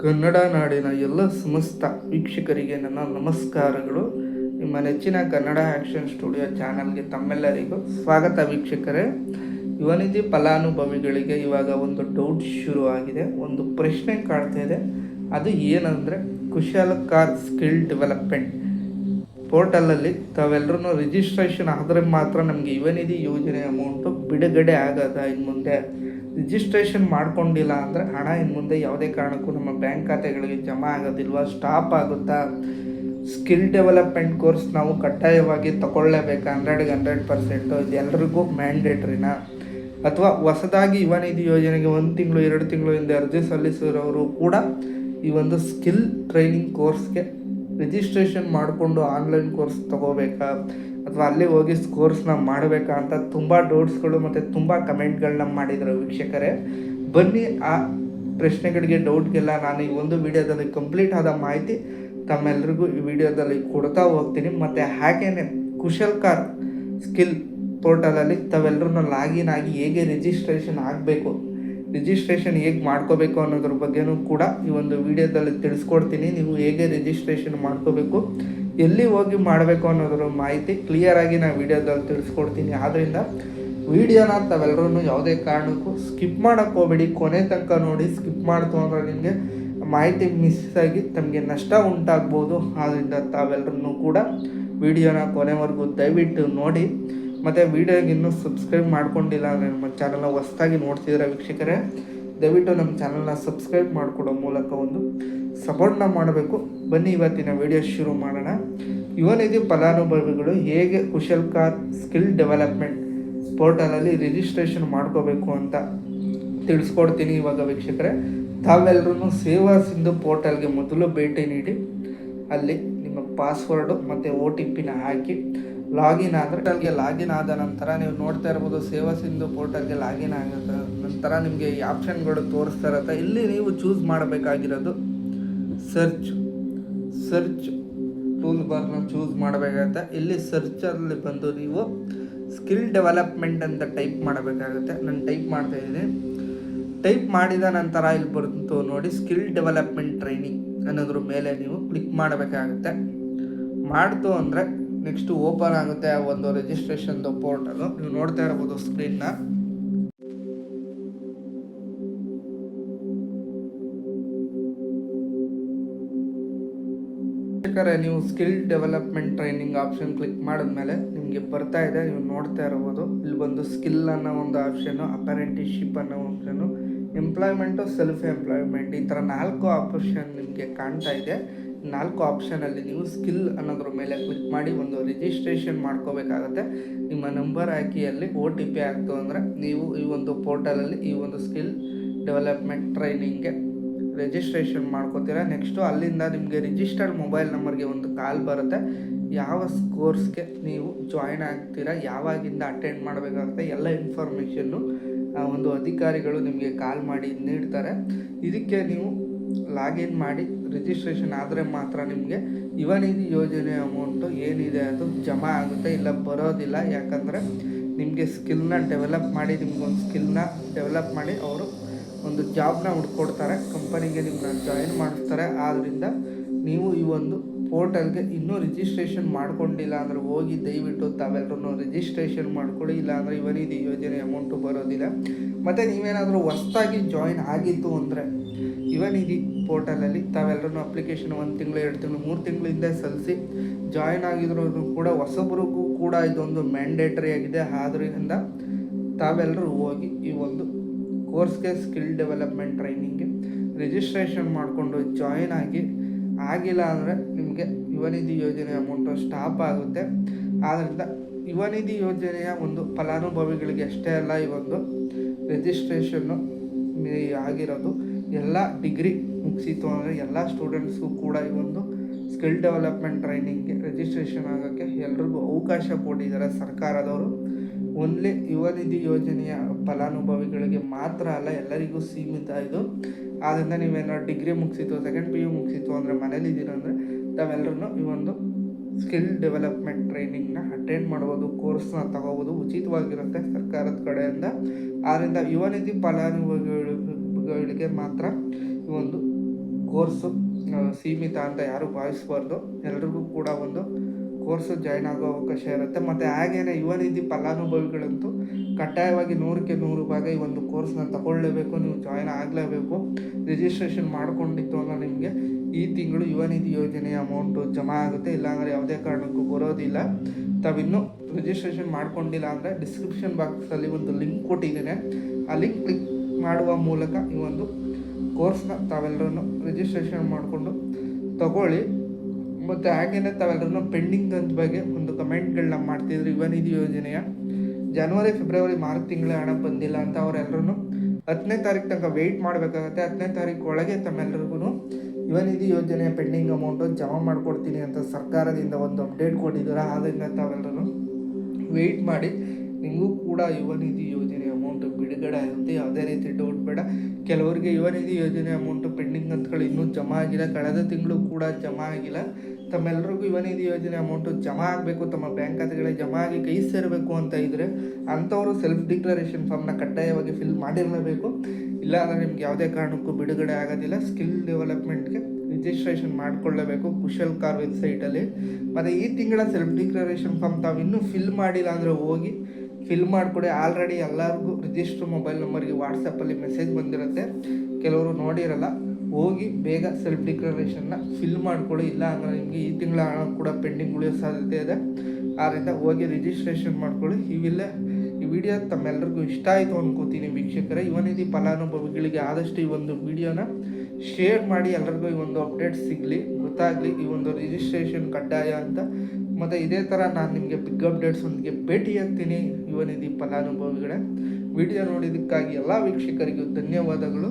ಕನ್ನಡ ನಾಡಿನ ಎಲ್ಲ ಸಮಸ್ತ ವೀಕ್ಷಕರಿಗೆ ನನ್ನ ನಮಸ್ಕಾರಗಳು. ನಿಮ್ಮ ನೆಚ್ಚಿನ ಕನ್ನಡ ಆ್ಯಕ್ಷನ್ ಸ್ಟುಡಿಯೋ ಚಾನಲ್ಗೆ ತಮ್ಮೆಲ್ಲರಿಗೂ ಸ್ವಾಗತ ವೀಕ್ಷಕರೇ. ಯುವನಿಧಿ ಫಲಾನುಭವಿಗಳಿಗೆ ಇವಾಗ ಒಂದು ಡೌಟ್ ಶುರುವಾಗಿದೆ, ಒಂದು ಪ್ರಶ್ನೆ ಕಾಡ್ತಾ ಇದೆ. ಅದು ಏನಂದರೆ, ಕುಶಲಕಾರ್ ಸ್ಕಿಲ್ ಡೆವಲಪ್ಮೆಂಟ್ ಪೋರ್ಟಲಲ್ಲಿ ತಾವೆಲ್ಲರೂ ರಿಜಿಸ್ಟ್ರೇಷನ್ ಆದರೆ ಮಾತ್ರ ನಮಗೆ ಯುವನಿಧಿ ಯೋಜನೆ ಅಮೌಂಟು ಬಿಡುಗಡೆ ಆಗೋದ. ಇನ್ನು ಮುಂದೆ ರಿಜಿಸ್ಟ್ರೇಷನ್ ಮಾಡ್ಕೊಂಡಿಲ್ಲ ಅಂದರೆ ಹಣ ಇನ್ನು ಮುಂದೆ ಯಾವುದೇ ಕಾರಣಕ್ಕೂ ನಮ್ಮ ಬ್ಯಾಂಕ್ ಖಾತೆಗಳಿಗೆ ಜಮಾ ಆಗೋದಿಲ್ವಾ, ಸ್ಟಾಪ್ ಆಗುತ್ತಾ? ಸ್ಕಿಲ್ ಡೆವಲಪ್ಮೆಂಟ್ ಕೋರ್ಸ್ ನಾವು ಕಡ್ಡಾಯವಾಗಿ ತಗೊಳ್ಳೇಬೇಕಾ 100% ಇದು ಎಲ್ರಿಗೂ ಮ್ಯಾಂಡೇಟ್ರಿನಾ? ಅಥವಾ ಹೊಸದಾಗಿ ಯುವನಿಧಿ ಯೋಜನೆಗೆ 1 ತಿಂಗಳು 2 ತಿಂಗಳು ಹಿಂದೆ ಅರ್ಜಿ ಸಲ್ಲಿಸಿರೋರು ಕೂಡ ಈ ಒಂದು ಸ್ಕಿಲ್ ಟ್ರೈನಿಂಗ್ ಕೋರ್ಸ್ಗೆ ರಿಜಿಸ್ಟ್ರೇಷನ್ ಮಾಡಿಕೊಂಡು ಆನ್ಲೈನ್ ಕೋರ್ಸ್ ತೊಗೋಬೇಕಾ ಅಥವಾ ಅಲ್ಲಿ ಹೋಗಿ ಕೋರ್ಸ್ನ ಮಾಡಬೇಕಾ ಅಂತ ತುಂಬ ಡೌಟ್ಸ್ಗಳು ಮತ್ತು ತುಂಬ ಕಮೆಂಟ್ಗಳನ್ನ ಮಾಡಿದರು ವೀಕ್ಷಕರೇ. ಬನ್ನಿ ಆ ಪ್ರಶ್ನೆಗಳಿಗೆ, ಡೌಟ್ಗೆಲ್ಲ ನಾನು ಈ ಒಂದು ವಿಡಿಯೋದಲ್ಲಿ ಕಂಪ್ಲೀಟ್ ಆದ ಮಾಹಿತಿ ತಮ್ಮೆಲ್ಲರಿಗೂ ಈ ವಿಡಿಯೋದಲ್ಲಿ ಕೊಡ್ತಾ ಹೋಗ್ತೀನಿ. ಮತ್ತು ಹಾಗೇನೆ ಕುಶಲಕಾರ್ ಸ್ಕಿಲ್ ಪೋರ್ಟಲಲ್ಲಿ ತಾವೆಲ್ಲರೂ ಲಾಗಿನ್ ಆಗಿ ಹೇಗೆ ರಿಜಿಸ್ಟ್ರೇಷನ್ ಆಗಬೇಕು, ರಿಜಿಸ್ಟ್ರೇಷನ್ ಹೇಗೆ ಮಾಡ್ಕೋಬೇಕು ಅನ್ನೋದ್ರ ಬಗ್ಗೆನೂ ಕೂಡ ಈ ಒಂದು ವಿಡಿಯೋದಲ್ಲಿ ತಿಳಿಸ್ಕೊಡ್ತೀನಿ. ನೀವು ಹೇಗೆ ರಿಜಿಸ್ಟ್ರೇಷನ್ ಮಾಡ್ಕೋಬೇಕು, ಎಲ್ಲಿ ಹೋಗಿ ಮಾಡಬೇಕು ಅನ್ನೋದ್ರ ಮಾಹಿತಿ ಕ್ಲಿಯರಾಗಿ ನಾನು ವಿಡಿಯೋದಲ್ಲಿ ತಿಳಿಸ್ಕೊಡ್ತೀನಿ. ಆದ್ದರಿಂದ ವಿಡಿಯೋನ ತಾವೆಲ್ಲರೂ ಯಾವುದೇ ಕಾರಣಕ್ಕೂ ಸ್ಕಿಪ್ ಮಾಡೋಕ್ಕೆ ಹೋಗಬೇಡಿ, ಕೊನೆ ತನಕ ನೋಡಿ. ಸ್ಕಿಪ್ ಮಾಡ್ತು ಅಂದರೆ ನಿಮಗೆ ಮಾಹಿತಿ ಮಿಸ್ ಆಗಿ ತಮಗೆ ನಷ್ಟ ಉಂಟಾಗ್ಬೋದು. ಆದ್ದರಿಂದ ತಾವೆಲ್ಲರೂ ಕೂಡ ವಿಡಿಯೋನ ಕೊನೆವರೆಗೂ ದಯವಿಟ್ಟು ನೋಡಿ. ಮತ್ತು ವಿಡಿಯೋಗೆ ಇನ್ನೂ ಸಬ್ಸ್ಕ್ರೈಬ್ ಮಾಡ್ಕೊಂಡಿಲ್ಲ ಅಂದರೆ ನಮ್ಮ ಚಾನಲ್ನ ಹೊಸದಾಗಿ ನೋಡ್ತಿದ್ದೀರಾ ವೀಕ್ಷಕರೇ, ದಯವಿಟ್ಟು ನಮ್ಮ ಚಾನಲ್ನ ಸಬ್ಸ್ಕ್ರೈಬ್ ಮಾಡಿಕೊಡೋ ಮೂಲಕ ಒಂದು ಸಪೋರ್ಟ್ನ ಮಾಡಬೇಕು. ಬನ್ನಿ ಇವತ್ತಿನ ವಿಡಿಯೋ ಶುರು ಮಾಡೋಣ. ಯುವನಿಧಿ ಫಲಾನುಭವಿಗಳು ಹೇಗೆ ಕುಶಲಕಾರ್ ಸ್ಕಿಲ್ ಡೆವಲಪ್ಮೆಂಟ್ ಪೋರ್ಟಲಲ್ಲಿ ರಿಜಿಸ್ಟ್ರೇಷನ್ ಮಾಡ್ಕೋಬೇಕು ಅಂತ ತಿಳಿಸ್ಕೊಡ್ತೀನಿ ಇವಾಗ ವೀಕ್ಷಕರೇ. ತಾವೆಲ್ಲರೂ ಸೇವಾ ಸಿಂಧು ಪೋರ್ಟಲ್ಗೆ ಮೊದಲು ಭೇಟಿ ನೀಡಿ ಅಲ್ಲಿ ನಿಮ್ಮ ಪಾಸ್ವರ್ಡು ಮತ್ತು OTPನ ಹಾಕಿ ಲಾಗಿನ್ ಆದರೆ ಲಾಗಿನ್ ಆದ ನಂತರ ನೀವು ನೋಡ್ತಾ ಇರ್ಬೋದು, ಸೇವಾ ಸಿಂಧು ಪೋರ್ಟಲ್ಗೆ ಲಾಗಿನ್ ಆಗುತ್ತೆ ನಂತರ ನಿಮಗೆ ಈ ಆಪ್ಷನ್ಗಳು ತೋರಿಸ್ತಾ ಇರುತ್ತೆ. ಇಲ್ಲಿ ನೀವು ಚೂಸ್ ಮಾಡಬೇಕಾಗಿರೋದು ಸರ್ಚ್ ಟೂಲ್ ಬಾರ್ನ ಚೂಸ್ ಮಾಡಬೇಕಾಗುತ್ತೆ. ಇಲ್ಲಿ ಸರ್ಚಲ್ಲಿ ಬಂದು ನೀವು ಸ್ಕಿಲ್ ಡೆವಲಪ್ಮೆಂಟ್ ಅಂತ ಟೈಪ್ ಮಾಡಬೇಕಾಗುತ್ತೆ. ನಾನು ಟೈಪ್ ಮಾಡ್ತಾ ಇದ್ದೀನಿ. ಟೈಪ್ ಮಾಡಿದ ನಂತರ ಇಲ್ಲಿ ಬಂತು ನೋಡಿ, ಸ್ಕಿಲ್ ಡೆವಲಪ್ಮೆಂಟ್ ಟ್ರೈನಿಂಗ್ ಅನ್ನೋದ್ರ ಮೇಲೆ ನೀವು ಕ್ಲಿಕ್ ಮಾಡಬೇಕಾಗುತ್ತೆ. ಮಾಡ್ತು ಅಂದರೆ ನೆಕ್ಸ್ಟ್ ಓಪನ್ ಆಗುತ್ತೆ ಆ ಒಂದು ರಿಜಿಸ್ಟ್ರೇಷನ್ದು ಪೋರ್ಟಲು. ನೀವು ನೋಡ್ತಾ ಇರ್ಬೋದು ಸ್ಕ್ರೀನ್ನ. ನೀವು skill development training option click ಮಾಡಿದ್ಮೇಲೆ ನಿಮಗೆ ಬರ್ತಾ ಇದೆ, ನೀವು ನೋಡ್ತಾ ಇರ್ಬೋದು. ಇಲ್ಲಿ ಬಂದು ಸ್ಕಿಲ್ ಅನ್ನೋ ಒಂದು ಆಪ್ಷನ್ನು, ಅಪ್ರೆಂಟಿಸ್ಶಿಪ್ ಅನ್ನೋ ಆಪ್ಷನ್ನು, ಎಂಪ್ಲಾಯ್ಮೆಂಟು, ಸೆಲ್ಫ್ ಎಂಪ್ಲಾಯ್ಮೆಂಟ್, ಈ ಥರ 4 ಆಪ್ಷನ್ ನಿಮಗೆ ಕಾಣ್ತಾ ಇದೆ. 4 ಆಪ್ಷನಲ್ಲಿ ನೀವು ಸ್ಕಿಲ್ ಅನ್ನೋದ್ರ ಮೇಲೆ ಕ್ಲಿಕ್ ಮಾಡಿ ಒಂದು ರಿಜಿಸ್ಟ್ರೇಷನ್ ಮಾಡ್ಕೋಬೇಕಾಗತ್ತೆ. ನಿಮ್ಮ ನಂಬರ್ ಹಾಕಿ ಅಲ್ಲಿ OTP ಆಗ್ತು ಅಂದರೆ ನೀವು ಈ ಒಂದು ಪೋರ್ಟಲಲ್ಲಿ ಈ ಒಂದು ಸ್ಕಿಲ್ ಡೆವಲಪ್ಮೆಂಟ್ ಟ್ರೈನಿಂಗ್ಗೆ ರಿಜಿಸ್ಟ್ರೇಷನ್ ಮಾಡ್ಕೋತೀರಾ. ನೆಕ್ಸ್ಟು ಅಲ್ಲಿಂದ ನಿಮಗೆ ರಿಜಿಸ್ಟರ್ಡ್ ಮೊಬೈಲ್ ನಂಬರ್ಗೆ ಒಂದು ಕಾಲ್ ಬರುತ್ತೆ. ಯಾವ ಕೋರ್ಸ್ಗೆ ನೀವು ಜಾಯ್ನ್ ಆಗ್ತೀರಾ, ಯಾವಾಗಿಂದ ಅಟೆಂಡ್ ಮಾಡಬೇಕಾಗುತ್ತೆ, ಎಲ್ಲ ಇನ್ಫಾರ್ಮೇಷನ್ನು ಒಂದು ಅಧಿಕಾರಿಗಳು ನಿಮಗೆ ಕಾಲ್ ಮಾಡಿ ನೀಡ್ತಾರೆ. ಇದಕ್ಕೆ ನೀವು ಲಾಗಿನ್ ಮಾಡಿ ರಿಜಿಸ್ಟ್ರೇಷನ್ ಆದರೆ ಮಾತ್ರ ನಿಮಗೆ ಯುವನಿಧಿ ಯೋಜನೆ ಅಮೌಂಟು ಏನಿದೆ ಅದು ಜಮಾ ಆಗುತ್ತೆ, ಇಲ್ಲ ಬರೋದಿಲ್ಲ. ಯಾಕಂದರೆ ನಿಮಗೆ ಸ್ಕಿಲ್ನ ಡೆವಲಪ್ ಮಾಡಿ, ನಿಮ್ಗೊಂದು ಸ್ಕಿಲ್ನ ಡೆವಲಪ್ ಮಾಡಿ ಅವರು ಒಂದು ಜಾಬ್ನ ಹುಡ್ಕೊಡ್ತಾರೆ, ಕಂಪನಿಗೆ ನಿಮ್ಮನ್ನ ಜಾಯಿನ್ ಮಾಡಿಸ್ತಾರೆ. ಆದ್ದರಿಂದ ನೀವು ಈ ಒಂದು ಪೋರ್ಟಲ್ಗೆ ಇನ್ನೂ ರಿಜಿಸ್ಟ್ರೇಷನ್ ಮಾಡ್ಕೊಂಡಿಲ್ಲ ಅಂದರೆ ಹೋಗಿ ದಯವಿಟ್ಟು ತಾವೆಲ್ಲರೂ ರಿಜಿಸ್ಟ್ರೇಷನ್ ಮಾಡ್ಕೊಳ್ಳಿ. ಇಲ್ಲಾಂದರೆ ಯುವನಿಧಿ ಯೋಜನೆ ಅಮೌಂಟು ಬರೋದಿಲ್ಲ. ಮತ್ತು ನೀವೇನಾದರೂ ಹೊಸದಾಗಿ ಜಾಯಿನ್ ಆಗಿತ್ತು ಅಂದರೆ ಯುವನಿಧಿ ಪೋರ್ಟಲಲ್ಲಿ ತಾವೆಲ್ಲರೂ ಅಪ್ಲಿಕೇಶನ್ 1 ತಿಂಗಳು 2 ತಿಂಗಳು 3 ತಿಂಗಳಿಂದ ಸಲ್ಲಿಸಿ ಜಾಯಿನ್ ಆಗಿದ್ರು ಕೂಡ ಹೊಸಬ್ರಿಗೂ ಕೂಡ ಇದೊಂದು ಮ್ಯಾಂಡೇಟರಿ ಆಗಿದೆ. ಆದ್ದರಿಂದ ತಾವೆಲ್ಲರೂ ಹೋಗಿ ಈ ಒಂದು ಕೋರ್ಸ್ಗೆ ಸ್ಕಿಲ್ ಡೆವಲಪ್ಮೆಂಟ್ ಟ್ರೈನಿಂಗ್ಗೆ ರಿಜಿಸ್ಟ್ರೇಷನ್ ಮಾಡಿಕೊಂಡು ಜಾಯಿನ್ ಆಗಿಲ್ಲ ಅಂದರೆ ನಿಮಗೆ ಯುವನಿಧಿ ಯೋಜನೆ ಅಮೌಂಟು ಸ್ಟಾಪ್ ಆಗುತ್ತೆ. ಆದ್ದರಿಂದ ಯುವನಿಧಿ ಯೋಜನೆಯ ಒಂದು ಫಲಾನುಭವಿಗಳಿಗೆ ಅಷ್ಟೇ ಅಲ್ಲ, ಈ ಒಂದು ರಿಜಿಸ್ಟ್ರೇಷನ್ನು ಆಗಿರೋದು ಎಲ್ಲ ಡಿಗ್ರಿ ಮುಗಿಸಿತು ಅಂದರೆ ಎಲ್ಲ ಸ್ಟೂಡೆಂಟ್ಸ್ಗೂ ಕೂಡ ಈ ಒಂದು ಸ್ಕಿಲ್ ಡೆವಲಪ್ಮೆಂಟ್ ಟ್ರೈನಿಂಗ್ಗೆ ರಿಜಿಸ್ಟ್ರೇಷನ್ ಆಗೋಕ್ಕೆ ಎಲ್ರಿಗೂ ಅವಕಾಶ ಕೊಟ್ಟಿದ್ದಾರೆ ಸರ್ಕಾರದವರು. ಓನ್ಲಿ ಯುವನಿಧಿ ಯೋಜನೆಯ ಫಲಾನುಭವಿಗಳಿಗೆ ಮಾತ್ರ ಅಲ್ಲ, ಎಲ್ಲರಿಗೂ ಸೀಮಿತ ಇದು. ಆದ್ದರಿಂದ ನೀವೇನಾದ್ರು ಡಿಗ್ರಿ ಮುಗಿಸಿತು, 2nd PU ಮುಗಿಸಿತು ಅಂದರೆ ಮನೇಲಿದ್ದೀರ ಅಂದರೆ ತಾವೆಲ್ಲರೂ ಈ ಒಂದು ಸ್ಕಿಲ್ ಡೆವಲಪ್ಮೆಂಟ್ ಟ್ರೈನಿಂಗ್ನ ಅಟೆಂಡ್ ಮಾಡ್ಬೋದು, ಕೋರ್ಸ್ನ ತಗೋಬೋದು, ಉಚಿತವಾಗಿರುತ್ತೆ ಸರ್ಕಾರದ ಕಡೆಯಿಂದ. ಆದ್ದರಿಂದ ಯುವನಿಧಿ ಫಲಾನುಭವಿಗಳಿಗೆ ಮಾತ್ರ ಈ ಒಂದು ಕೋರ್ಸು ಸೀಮಿತ ಅಂತ ಯಾರೂ ಭಾವಿಸ್ಬಾರ್ದು. ಎಲ್ರಿಗೂ ಕೂಡ ಒಂದು ಕೋರ್ಸು ಜಾಯ್ನ್ ಆಗೋ ಅವಕಾಶ ಇರುತ್ತೆ. ಮತ್ತು ಹಾಗೇನೆ ಯುವ ನಿಧಿ ಫಲಾನುಭವಿಗಳಂತೂ ಕಡ್ಡಾಯವಾಗಿ 100% ಈ ಒಂದು ಕೋರ್ಸ್ನ ತಗೊಳ್ಳೇಬೇಕು, ನೀವು ಜಾಯ್ನ್ ಆಗಲೇಬೇಕು. ರಿಜಿಸ್ಟ್ರೇಷನ್ ಮಾಡ್ಕೊಂಡಿತ್ತು ಅಂದರೆ ನಿಮಗೆ ಈ ತಿಂಗಳು ಯುವ ನಿಧಿ ಯೋಜನೆಯ ಅಮೌಂಟು ಜಮಾ ಆಗುತ್ತೆ, ಇಲ್ಲಾಂದರೆ ಯಾವುದೇ ಕಾರಣಕ್ಕೂ ಬರೋದಿಲ್ಲ. ತಾವಿನ್ನೂ ರಿಜಿಸ್ಟ್ರೇಷನ್ ಮಾಡ್ಕೊಂಡಿಲ್ಲ ಅಂದರೆ ಡಿಸ್ಕ್ರಿಪ್ಷನ್ ಬಾಕ್ಸಲ್ಲಿ ಒಂದು ಲಿಂಕ್ ಕೊಟ್ಟಿದ್ದೇನೆ, ಆ ಲಿಂಕ್ ಕ್ಲಿಕ್ ಮಾಡುವ ಮೂಲಕ ಈ ಒಂದು ಕೋರ್ಸ್ನ ತಾವೆಲ್ಲರೂ ರಿಜಿಸ್ಟ್ರೇಷನ್ ಮಾಡಿಕೊಂಡು ತಗೊಳ್ಳಿ. ಮತ್ತು ಹಾಗೆಯೇ ತಾವೆಲ್ಲರೂ ಪೆಂಡಿಂಗ್ ಅಂತ ಬಗ್ಗೆ ಒಂದು ಕಮೆಂಟ್ಗಳನ್ನ ಮಾಡ್ತಿದ್ರು. ಯುವ ನಿಧಿ ಯೋಜನೆಯ ಜನವರಿ, ಫೆಬ್ರವರಿ, ಮಾರ್ಚ್ ತಿಂಗಳ ಹಣ ಬಂದಿಲ್ಲ ಅಂತ ಅವರೆಲ್ಲರೂ 10ನೇ ತಾರೀಕು ತನಕ ವೆಯ್ಟ್ ಮಾಡಬೇಕಾಗತ್ತೆ. 10ನೇ ತಾರೀಕು ಒಳಗೆ ತಮ್ಮೆಲ್ಲರಿಗೂ ಯುವ ನಿಧಿ ಯೋಜನೆಯ ಪೆಂಡಿಂಗ್ ಅಮೌಂಟು ಜಮಾ ಮಾಡಿಕೊಡ್ತೀನಿ ಅಂತ ಸರ್ಕಾರದಿಂದ ಒಂದು ಅಪ್ಡೇಟ್ ಕೊಟ್ಟಿದ್ದಾರೆ. ಆದ್ದರಿಂದ ತಾವೆಲ್ಲರೂ ವೆಯ್ಟ್ ಮಾಡಿ, ನಿಮಗೂ ಕೂಡ ಯುವ ನಿಧಿ ಯೋಜನೆ ಅಮೌಂಟು ಬಿಡುಗಡೆ ಆಗುತ್ತೆ. ಯಾವುದೇ ರೀತಿ ಡೌಟ್ ಬೇಡ. ಕೆಲವರಿಗೆ ಯುವ ನಿಧಿ ಯೋಜನೆ ಅಮೌಂಟು ಪೆಂಡಿಂಗ್ ಅಂತಗಳು ಇನ್ನೂ ಜಮಾ ಆಗಿಲ್ಲ, ಕಳೆದ ತಿಂಗಳು ಕೂಡ ಜಮಾ ಆಗಿಲ್ಲ. ತಮ್ಮೆಲ್ಲರಿಗೂ ಯುವ ನಿಧಿ ಯೋಜನೆ ಅಮೌಂಟು ಜಮಾ ಆಗಬೇಕು, ತಮ್ಮ ಬ್ಯಾಂಕ್ ಖಾತೆಗಳಿಗೆ ಜಮಾ ಆಗಿ ಕೈ ಸೇರಬೇಕು ಅಂತ ಇದ್ದರೆ ಅಂಥವರು ಸೆಲ್ಫ್ ಡಿಕ್ಲರೇಷನ್ ಫಾರ್ಮ್ನ ಕಡ್ಡಾಯವಾಗಿ ಫಿಲ್ ಮಾಡಿರಲೇಬೇಕು. ಇಲ್ಲಾಂದರೆ ನಿಮ್ಗೆ ಯಾವುದೇ ಕಾರಣಕ್ಕೂ ಬಿಡುಗಡೆ ಆಗೋದಿಲ್ಲ. ಸ್ಕಿಲ್ ಡೆವಲಪ್ಮೆಂಟ್ಗೆ ರಿಜಿಸ್ಟ್ರೇಷನ್ ಮಾಡಿಕೊಳ್ಳಬೇಕು ಕುಶಲ್ ಕಾರ್ ವೆಬ್ಸೈಟಲ್ಲಿ. ಮತ್ತು ಈ ತಿಂಗಳ ಸೆಲ್ಫ್ ಡಿಕ್ಲರೇಷನ್ ಫಾರ್ಮ್ ತಾವು ಇನ್ನೂ ಫಿಲ್ ಮಾಡಿಲ್ಲ ಅಂದರೆ ಹೋಗಿ ಫಿಲ್ ಮಾಡಿಕೊಡಿ. ಆಲ್ರೆಡಿ ಎಲ್ಲರಿಗೂ ರಿಜಿಸ್ಟ್ರ್ ಮೊಬೈಲ್ ನಂಬರ್ಗೆ ವಾಟ್ಸಪ್ಪಲ್ಲಿ ಮೆಸೇಜ್ ಬಂದಿರುತ್ತೆ, ಕೆಲವರು ನೋಡಿರಲ್ಲ. ಹೋಗಿ ಬೇಗ ಸೆಲ್ಫ್ ಡಿಕ್ಲರೇಷನ್ನ ಫಿಲ್ ಮಾಡಿಕೊಡಿ, ಇಲ್ಲ ಅಂದರೆ ನಿಮಗೆ ಈ ತಿಂಗಳ ಹಣ ಕೂಡ ಪೆಂಡಿಂಗ್ ಉಳಿಯೋ ಸಾಧ್ಯತೆ ಇದೆ. ಆದ್ದರಿಂದ ಹೋಗಿ ರಿಜಿಸ್ಟ್ರೇಷನ್ ಮಾಡ್ಕೊಳ್ಳಿ. ಈ ವಿಡಿಯೋ ತಮ್ಮೆಲ್ಲರಿಗೂ ಇಷ್ಟ ಆಯಿತು ಅನ್ಕೋತೀನಿ ವೀಕ್ಷಕರೇ. ಯುವ ನಿಧಿ ಫಲಾನುಭವಿಗಳಿಗೆ ಆದಷ್ಟು ಈ ಒಂದು ವಿಡಿಯೋನ ಶೇರ್ ಮಾಡಿ, ಎಲ್ಲರಿಗೂ ಈ ಒಂದು ಅಪ್ಡೇಟ್ ಸಿಗಲಿ, ಗೊತ್ತಾಗಲಿ ಈ ಒಂದು ರಿಜಿಸ್ಟ್ರೇಷನ್ ಕಡ್ಡಾಯ ಅಂತ. ಮತ್ತು ಇದೇ ಥರ ನಾನು ನಿಮಗೆ ಬಿಗ್ ಅಪ್ಡೇಟ್ಸೊಂದಿಗೆ ಭೇಟಿಯಾಗ್ತೀನಿ ಯುವ ನಿಧಿ ಫಲಾನುಭವಿಗಳೇ. ವಿಡಿಯೋ ನೋಡಿದ್ದಕ್ಕಾಗಿ ಎಲ್ಲ ವೀಕ್ಷಕರಿಗೂ ಧನ್ಯವಾದಗಳು.